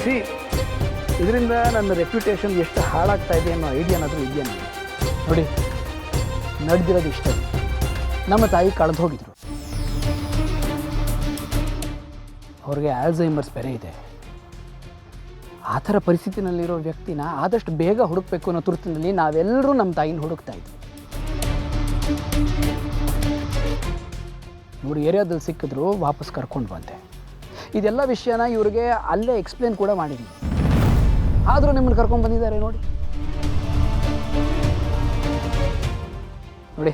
C ಇದರಿಂದ ನನ್ನ reputation ಎಷ್ಟು ಹಾಳಾಗ್ತಾ ಇದೆ ಅನ್ನೋ ಐಡಿಯಾನಾದರೂ ಇದೆಯಾ ನನಗೆ. ನೋಡಿ, ನಡೆದಿರೋದು ಇಷ್ಟ. ನಮ್ಮ ತಾಯಿ ಕಳೆದು ಹೋಗಿದ್ರು. ಅವ್ರಿಗೆ ಆಲ್ಝೈಮರ್ಸ್ ಬೇರೆ ಇದೆ. ಆ ಥರ ಪರಿಸ್ಥಿತಿನಲ್ಲಿರೋ ವ್ಯಕ್ತಿನ ಆದಷ್ಟು ಬೇಗ ಹುಡುಕಬೇಕು ಅನ್ನೋ ತುರ್ತಿನಲ್ಲಿ ನಾವೆಲ್ಲರೂ ನಮ್ಮ ತಾಯಿನ ಹುಡುಕ್ತಾ ಇದ್ವಿ. ನೋಡಿ, ಏರಿಯಾದಲ್ಲಿ ಸಿಕ್ಕಿದ್ರು ವಾಪಸ್ ಕರ್ಕೊಂಡು ಬಂದೆ. ಇದೆಲ್ಲ ವಿಷಯನ ಇವ್ರಿಗೆ ಅಲ್ಲೇ ಎಕ್ಸ್ಪ್ಲೇನ್ ಕೂಡ ಮಾಡಿದ್ವಿ. ಆದರೂ ನಿಮ್ಮನ್ನು ಕರ್ಕೊಂಡು ಬಂದಿದ್ದಾರೆ ನೋಡಿ. ನೋಡಿ,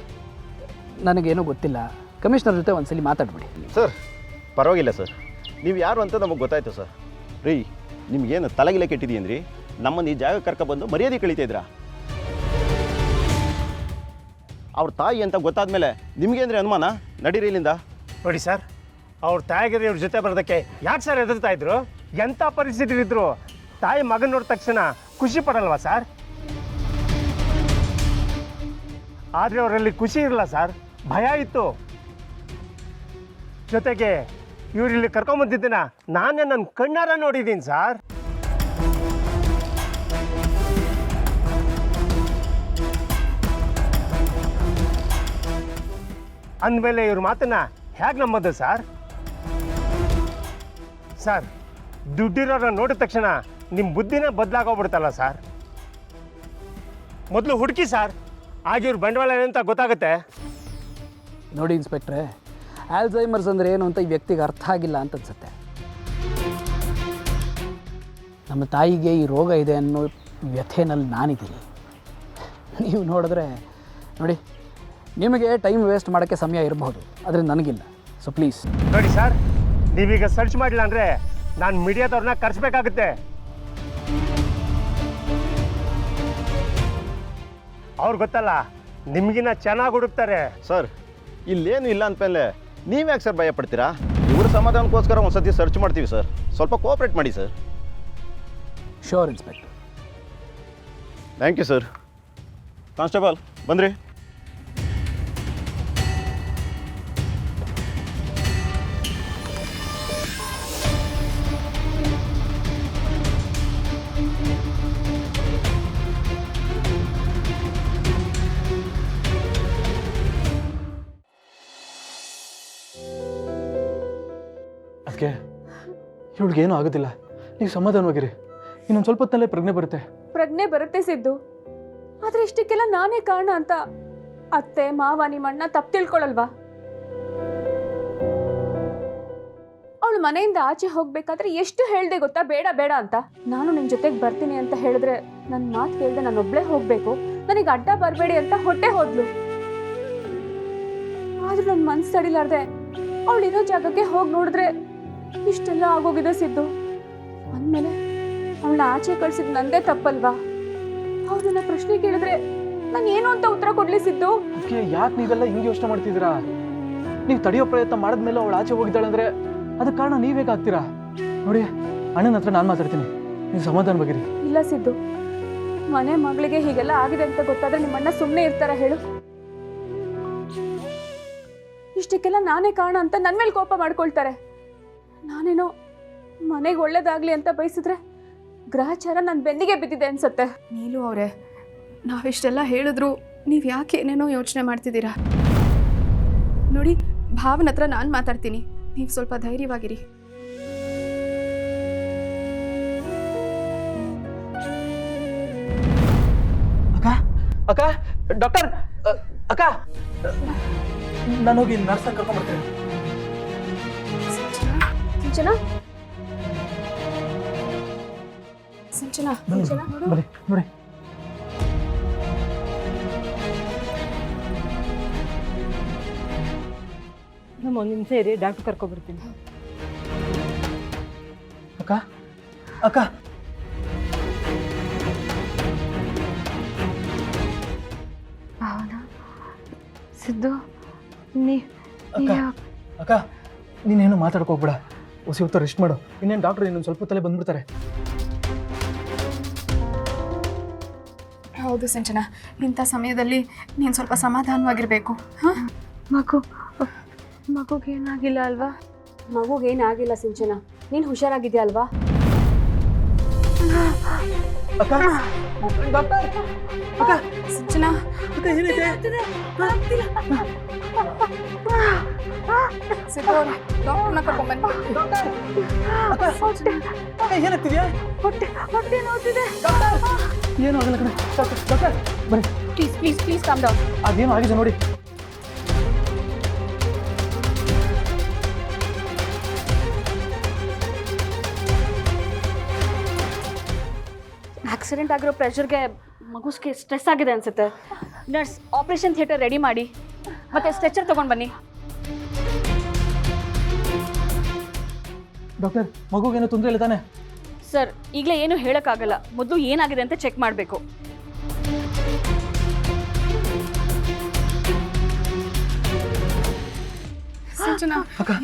ನನಗೇನೂ ಗೊತ್ತಿಲ್ಲ. ಕಮಿಷನರ್ ಜೊತೆ ಒಂದ್ಸಲಿ ಮಾತಾಡ್ಬಿಡಿ. ಸರ್, ಪರವಾಗಿಲ್ಲ ಸರ್. ನೀವು ಯಾರು ಅಂತ ನಮಗೆ ಗೊತ್ತಾಯ್ತು ಸರ್. ರೀ, ನಿಮ್ಗೇನು ತಲೆಗಿಲೆ ಕೆಟ್ಟಿದೀಯನ್ರಿ? ನಮ್ಮನ್ನು ಈ ಜಾಗ ಕರ್ಕೊಬಂದು ಮರ್ಯಾದೆ ಕಳೀತಾ ಇದ್ರಾ? ಅವ್ರ ತಾಯಿ ಅಂತ ಗೊತ್ತಾದ್ಮೇಲೆ ನಿಮಗೇಂದ್ರೆ ಅನುಮಾನ? ನಡೀರಿ ಇಲ್ಲಿಂದ. ನೋಡಿ ಸರ್, ಅವ್ರ ತಾಯಿಗೆ ಇವ್ರ ಜೊತೆ ಬರೋದಕ್ಕೆ ಯಾಕೆ ಸರ್ ಎದುರ್ತಾ ಇದ್ರು? ಎಂಥ ಪರಿಸ್ಥಿತಿ ಇದ್ರು ತಾಯಿ ಮಗನ ನೋಡಿದ ತಕ್ಷಣ ಖುಷಿ ಪಡಲ್ವಾ ಸರ್? ಆದರೆ ಅವರಲ್ಲಿ ಖುಷಿ ಇರಲ್ಲ ಸರ್, ಭಯ ಇತ್ತು. ಜೊತೆಗೆ ಇವರಿಲ್ಲಿ ಕರ್ಕೊಂಬಂದಿದ್ದನ್ನ ನಾನೇ ನನ್ನ ಕಣ್ಣಾರ ನೋಡಿದ್ದೀನಿ ಸರ್. ಅಂದಮೇಲೆ ಇವ್ರ ಮಾತನ್ನ ಹೇಗೆ ನಂಬೋದು ಸರ್? ಸರ್, ದುಡ್ಡಿರೋರನ್ನ ನೋಡಿದ ತಕ್ಷಣ ನಿಮ್ಮ ಬುದ್ಧಿನೇ ಬದಲಾಗೋಗ್ಬಿಡ್ತಲ್ಲ ಸರ್. ಮೊದಲು ಹುಡುಕಿ ಸರ್, ಆಗ ಇವ್ರ ಬಂಡವಾಳ ಏನಂತ ಗೊತ್ತಾಗುತ್ತೆ. ನೋಡಿ ಇನ್ಸ್ಪೆಕ್ಟ್ರೆ, ಆಲ್ಝೈಮರ್ಸ್ ಅಂದರೆ ಏನು ಅಂತ ಈ ವ್ಯಕ್ತಿಗೆ ಅರ್ಥ ಆಗಿಲ್ಲ ಅಂತ ಅನ್ಸುತ್ತೆ. ನಮ್ಮ ತಾಯಿಗೆ ಈ ರೋಗ ಇದೆ ಅನ್ನೋ ವ್ಯಥೆನಲ್ಲಿ ನಾನಿದ್ದೀನಿ. ನೀವು ನೋಡಿದ್ರೆ ನೋಡಿ, ನಿಮಗೆ ಟೈಮ್ ವೇಸ್ಟ್ ಮಾಡೋಕ್ಕೆ ಸಮಯ ಇರಬಹುದು, ಆದರೆ ನನಗಿಲ್ಲ. ಸೊ ಪ್ಲೀಸ್ ನೋಡಿ ಸರ್, ನೀವೀಗ ಸರ್ಚ್ ಮಾಡಿಲ್ಲ ಅಂದರೆ ನಾನು ಮೀಡಿಯಾದವ್ರನ್ನ ಕರೆಸ್ಬೇಕಾಗುತ್ತೆ. ಅವ್ರು ಗೊತ್ತಲ್ಲ, ನಿಮಗಿನ್ನ ಚೆನ್ನಾಗಿ ಹುಡುಕ್ತಾರೆ. ಸರ್, ಇಲ್ಲೇನು ಇಲ್ಲ ಅಂದಮೇಲೆ ನೀವ್ಯಾಕೆ ಸರ್ ಭಯ ಪಡ್ತೀರಾ? ಇವ್ರ ಸಮಾಧಾನಕ್ಕೋಸ್ಕರ ಒಂದು ಸತಿ ಸರ್ಚ್ ಮಾಡ್ತೀವಿ ಸರ್. ಸ್ವಲ್ಪ ಕೋಆಪ್ರೇಟ್ ಮಾಡಿ sir. Sure inspector. Thank you sir. Constable ಬಂದ್ರಿ? ಅದಕ್ಕೆ ಇವಳಿಗೇನೂ ಆಗೋದಿಲ್ಲ. ನೀವು ಸಮಾಧಾನವಾಗಿರಿ. ಇನ್ನೊಂದು ಸ್ವಲ್ಪ ಹೊತ್ತಲ್ಲೇ ಪ್ರಜ್ಞೆ ಬರುತ್ತೆ. ಪ್ರಜ್ಞೆ ಬರುತ್ತೆ ಸಿದ್ದು, ಆದರೆ ಇಷ್ಟಕ್ಕೆಲ್ಲ ನಾನೇ ಕಾರಣ ಅಂತ ಅತ್ತೆ ಮಾವ ನಿಮ್ಮಣ್ಣ ತಪ್ಪು ತಿಳ್ಕೊಳಲ್ವಾ? ಅವಳು ಮನೆಯಿಂದ ಆಚೆ ಹೋಗ್ಬೇಕಾದ್ರೆ ಎಷ್ಟು ಹೇಳ್ದೆ ಗೊತ್ತಾ, ಬೇಡ ಬೇಡ ಅಂತ. ನಾನು ನಿಮ್ ಜೊತೆಗೆ ಬರ್ತೀನಿ ಅಂತ ಹೇಳಿದ್ರೆ ನನ್ನ ಮಾತು ಕೇಳ್ದೆ ನಾನು ಒಬ್ಳೇ ಹೋಗ್ಬೇಕು, ನನಗೆ ಅಡ್ಡ ಬರಬೇಡಿ ಅಂತ ಹೊಟ್ಟೆ ಹೋದ್ಲು. ಆದ್ರೂ ನನ್ನ ಮನ್ಸು ತಡಿಲಾರ್ದೆ ಅವಳಿರೋ ಜಾಗಕ್ಕೆ ಹೋಗಿ ನೋಡಿದ್ರೆ ಇಷ್ಟೆಲ್ಲ ಆಗೋಗಿದೆ ಸಿದ್ದು. ಅಂದಮೇಲೆ ಅವಳನ್ನ ಆಚೆ ಕಳ್ಸಿದ್ ನಂದೇ ತಪ್ಪಲ್ವಾ? ಅವ್ರನ್ನ ಪ್ರಶ್ನೆ ಕೇಳಿದ್ರೆ ನಾನು ಏನು ಅಂತ ಉತ್ತರ ಕೊಡ್ಲಿ ಸಿದ್ದು? ಅದಕ್ಕೆ ಯಾಕೆ ನೀವೆಲ್ಲ ಹಿಂಗೆ ಯೋಚನೆ ಮಾಡ್ತಿದ್ದೀರಾ? ನೀವು ತಡೆಯೋ ಪ್ರಯತ್ನ ಮಾಡಿದ್ಮೇಲೆ ಅವಳು ಆಚೆ ಹೋಗಿದ್ದಾಳೆ ಅಂದರೆ ಅದಕ್ಕೆ ಕಾರಣ ನೀವೇಗಾಗ್ತೀರಾ? ನೋಡಿ, ಅಣ್ಣನ ಹತ್ರ ನಾನು ಮಾತಾಡ್ತೀನಿ, ನೀವು ಸಮಾಧಾನವಾಗಿರಿ. ಇಲ್ಲ ಸಿದ್ದು, ಮನೆ ಮಗಳಿಗೆ ಹೀಗೆಲ್ಲ ಆಗಿದೆ ಅಂತ ಗೊತ್ತಾದ್ರೆ ನಿಮ್ಮಣ್ಣ ಸುಮ್ಮನೆ ಇರ್ತಾರ ಹೇಳು? ಇಷ್ಟಕ್ಕೆಲ್ಲ ನಾನೇ ಕಾರಣ ಅಂತ ನನ್ನ ಮೇಲೆ ಕೋಪ ಮಾಡ್ಕೊಳ್ತಾರೆ. ನಾನೇನೋ ಮನೆಗೆ ಒಳ್ಳೇದಾಗ್ಲಿ ಅಂತ ಬಯಸಿದ್ರೆ ಗ್ರಹಚಾರ ನನ್ನ ಬೆನ್ನಿಗೆ ಬಿದ್ದಿದೆ ಅನ್ಸುತ್ತೆ. ನೀಲು ಅವರೇ, ನಾವಿಷ್ಟೆಲ್ಲ ಹೇಳಿದ್ರು ನೀವು ಯಾಕೆ ಏನೇನೋ ಯೋಚನೆ ಮಾಡ್ತಿದ್ದೀರಾ? ನೋಡಿ, ಭಾವನ ಹತ್ರ ನಾನು ಮಾತಾಡ್ತೀನಿ, ನೀವು ಸ್ವಲ್ಪ ಧೈರ್ಯವಾಗಿರಿ. ಅಕ್ಕ, ಅಕ್ಕ, ಡಾಕ್ಟರ್, ಅಕ್ಕ, ನಾನು ಹೋಗಿ ನರ್ಸ್ ಕರ್ಕೊಂಡ್ಬರ್ತೀನಿ. ಸಿಂಚನಾ, ಸಿಂಚನಾ, ಬನ್ನಿ ನೋಡಿ. ನಮ್ಮ ಒಂದು ನಿಮಿಷ ಇರಿ, ಡಾಕ್ಟರ್ ಕರ್ಕೊಬರ್ತೀನಿ. ಅಕ್ಕ, ಅಕ್ಕ, ಭಾವನಾ, ಸಿದ್ದು, ಅಕ್ಕ, ಅಕ್ಕ, ನೀನೇನು ಮಾತಾಡ್ಕೋಗ್ಬೇಡ. ಹೊಸ ಹೊತ್ತು ರೆಸ್ಟ್ ಮಾಡು. ಇನ್ನೇನು ಡಾಕ್ಟ್ರು ಇನ್ನೊಂದು ಸ್ವಲ್ಪ ಹೊತ್ತಲ್ಲೇ ಬಂದ್ಬಿಡ್ತಾರೆ. ಹೌದು ಸಿಂಚನಾ, ಇಂಥ ಸಮಯದಲ್ಲಿ ನೀನು ಸ್ವಲ್ಪ ಸಮಾಧಾನವಾಗಿರಬೇಕು. ಹಾಂ, ಮಗುಗೇನಾಗಿಲ್ಲ ಅಲ್ವಾ? ಮಗುಗೇನಾಗಿಲ್ಲ ಸಿಂಚನಾ, ನೀನು ಹುಷಾರಾಗಿದ್ಯಾ ಅಲ್ವಾ? ಅಕ್ಕ ಡಾಕ್ಟರ್ ಅಕ್ಕ ಸಿಂಚನ ಅಕ್ಕ ಏನೈತೆ ಸಿದ್ದು ಡಾಕ್ಟರ್ನ ಕರ್ಕೊಂಡ್ಬನ್ನಿ. ಅಕ್ಕ ಅಕ್ಕ ಏನಾಗ್ತಿದ್ಯಾ ಹೊಟ್ಟೆ ನೋಡ್ತಿದೆ. ಏನು ಆಗಲ್ಲ ಕಣೆ ಡಾಕ್ಟರ್ ಬನ್ನಿ please please please come down. ಅದೇನು ಆಗಿದೆ ನೋಡಿ. ಆಕ್ಸಿಡೆಂಟ್ ಆಗಿರೋ ಪ್ರೆಷರ್ಗೆ ಮಗುಸ್ಗೆ ಸ್ಟ್ರೆಸ್ ಆಗಿದೆ ಅನ್ಸುತ್ತೆ. ನರ್ಸ್ ಆಪರೇಷನ್ ಥಿಯೇಟರ್ ರೆಡಿ ಮಾಡಿ ಮತ್ತೆ ಸ್ಟ್ರೆಚರ್ ತಗೊಂಡು ಬನ್ನಿ. ಡಾಕ್ಟರ್ ಮಗುಗೇನು ತೊಂದರೆ ಇಲ್ಲ ತಾನೆ? ಸರ್ ಈಗಲೇ ಏನು ಹೇಳೋಕ್ಕಾಗಲ್ಲ, ಮೊದಲು ಏನಾಗಿದೆ ಅಂತ ಚೆಕ್ ಮಾಡಬೇಕು. ಸಿಂಚನ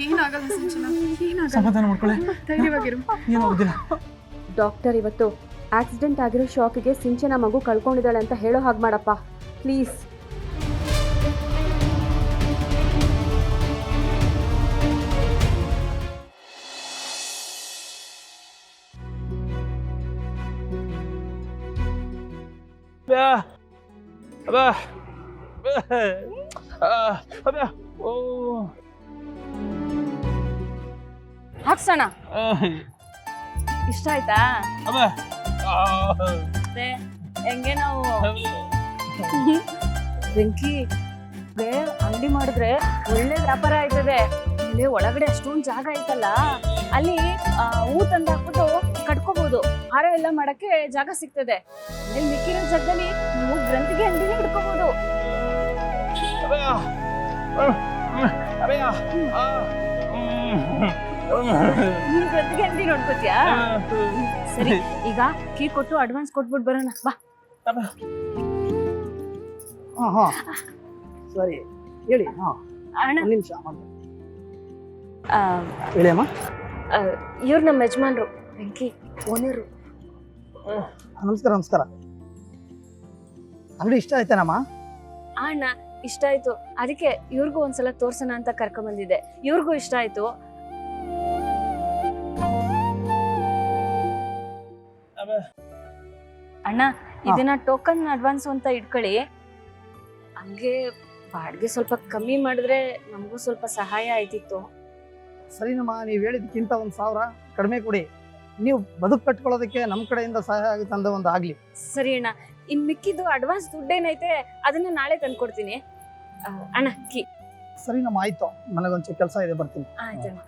ಏನಾಗಲ್ಲ ಸಿಂಚನ, ಏನಾಗಲ್ಲ, ಸಮಾಧಾನ ಮಾಡ್ಕೊಳ್ಳಿ, ಧೈರ್ಯವಾಗಿರು. ಏನು ಆಗುದಿಲ್ಲ. ಡಾಕ್ಟರ್ ಇವತ್ತು ಆಕ್ಸಿಡೆಂಟ್ ಆಗಿರೋ ಶಾಕಿಗೆ ಸಿಂಚನ ಮಗು ಕಳ್ಕೊಂಡಿದ್ದಾಳೆ ಅಂತ ಹೇಳೋ ಹಾಗೆ ಮಾಡಪ್ಪ ಪ್ಲೀಸ್. ಹಾಕ್ಸೋಣ. ಇಷ್ಟ ಆಯ್ತಾ? ಮತ್ತೆ ಹೆಂಗೆ ನಾವು ಬೆಂಕಿ ಅಂಗಡಿ ಮಾಡಿದ್ರೆ ಒಳ್ಳೆ ವ್ಯಾಪಾರ ಆಯ್ತದೆ. ಇಲ್ಲಿ ಒಳಗಡೆ ಅಷ್ಟೊಂದು ಜಾಗ ಐತಲ್ಲ, ಅಲ್ಲಿ ಹೂ ತಂದು ಹಾಕ್ಬಿಟ್ಟು ಕಟ್ಕೋಬಹುದು. ಹಾರ ಎಲ್ಲ ಮಾಡಕ್ಕೆ ಜಾಗ ಸಿಗ್ತದೆ. ಅಲ್ಲಿ ಮಿಕ್ಕಿರೋ ಜಾಗದಲ್ಲಿ ನೀವು ಗ್ರಂಥಿಗೆ ಅಂಗಡಿನೇ ಹಿಡ್ಕೋಬಹುದು. ನೀನು ಗ್ರಂಥಿಗೆ ಅಂಗಡಿ ನೋಡ್ಕೋತಿಯಾ? ಸರಿ, ಈಗ ಕೀ ಕೊಟ್ಟು ಅಡ್ವಾನ್ಸ್ ಕೊಟ್ಬಿಟ್ಟು ಬರೋಣ ಬಾ. ಸರಿ ಹೇಳಿ. ಅಣ್ಣ ನಿಮಿಷ ಆ, ಹೇಳಿ ಅಮ್ಮ. ಇವ್ರು ನಮ್ಮ ಯಜಮಾನ್ರು, ಬೆಂಕಿ ಓನರು. ನಮಸ್ಕಾರ ನಮಸ್ಕಾರ. ಅಂಗಡಿ ಇಷ್ಟ ಆಯ್ತಾನಮ್ಮ? ಅಣ್ಣ ಇಷ್ಟ ಆಯ್ತು, ಅದಕ್ಕೆ ಇವ್ರಿಗೂ ಒಂದ್ಸಲ ತೋರ್ಸೋಣ ಅಂತ ಕರ್ಕೊಂಡ್ ಬಂದಿದ್ದೆ. ಇವ್ರಿಗೂ ಇಷ್ಟ ಆಯ್ತು. ಅಣ್ಣ ಇದನ್ನ ಟೋಕನ್ ಅಡ್ವಾನ್ಸ್ ಅಂತ ಇಟ್ಕೊಳ್ಳಿ. ಹಂಗೆ ಬಾಡಿಗೆ ಸ್ವಲ್ಪ ಕಮ್ಮಿ ಮಾಡಿದ್ರೆ ನಮಗೂ ಸ್ವಲ್ಪ ಸಹಾಯ ಆಯ್ತಿತ್ತು. ಸರಿನಮ್ಮ, ನೀವು ಹೇಳಿದಕ್ಕಿಂತ 1,000 ಕಡಿಮೆ ಕೊಡಿ. ನೀವು ಬದುಕು ಕಟ್ಕೊಳ್ಳೋದಕ್ಕೆ ನಮ್ಮ ಕಡೆಯಿಂದ ಸಹಾಯ ಆಗುತ್ತೆ ಅಂದ ಒಂದು ಆಗ್ಲಿ. ಸರಿ ಅಣ್ಣ, ಇನ್ ಮಿಕ್ಕಿದ್ದು ಅಡ್ವಾನ್ಸ್ ದುಡ್ಡೇನೈತೆ ಅದನ್ನ ನಾಳೆ ತಂದ್ಕೊಡ್ತೀನಿ. ಅಣ್ಣ ಕೀ. ಸರಿನಮ್ಮ, ಆಯ್ತು. ನನಗೊಂಚೂರು ಕೆಲಸ ಇದೆ, ಬರ್ತೀನಿ. ಆಯ್ತಣ್ಣ.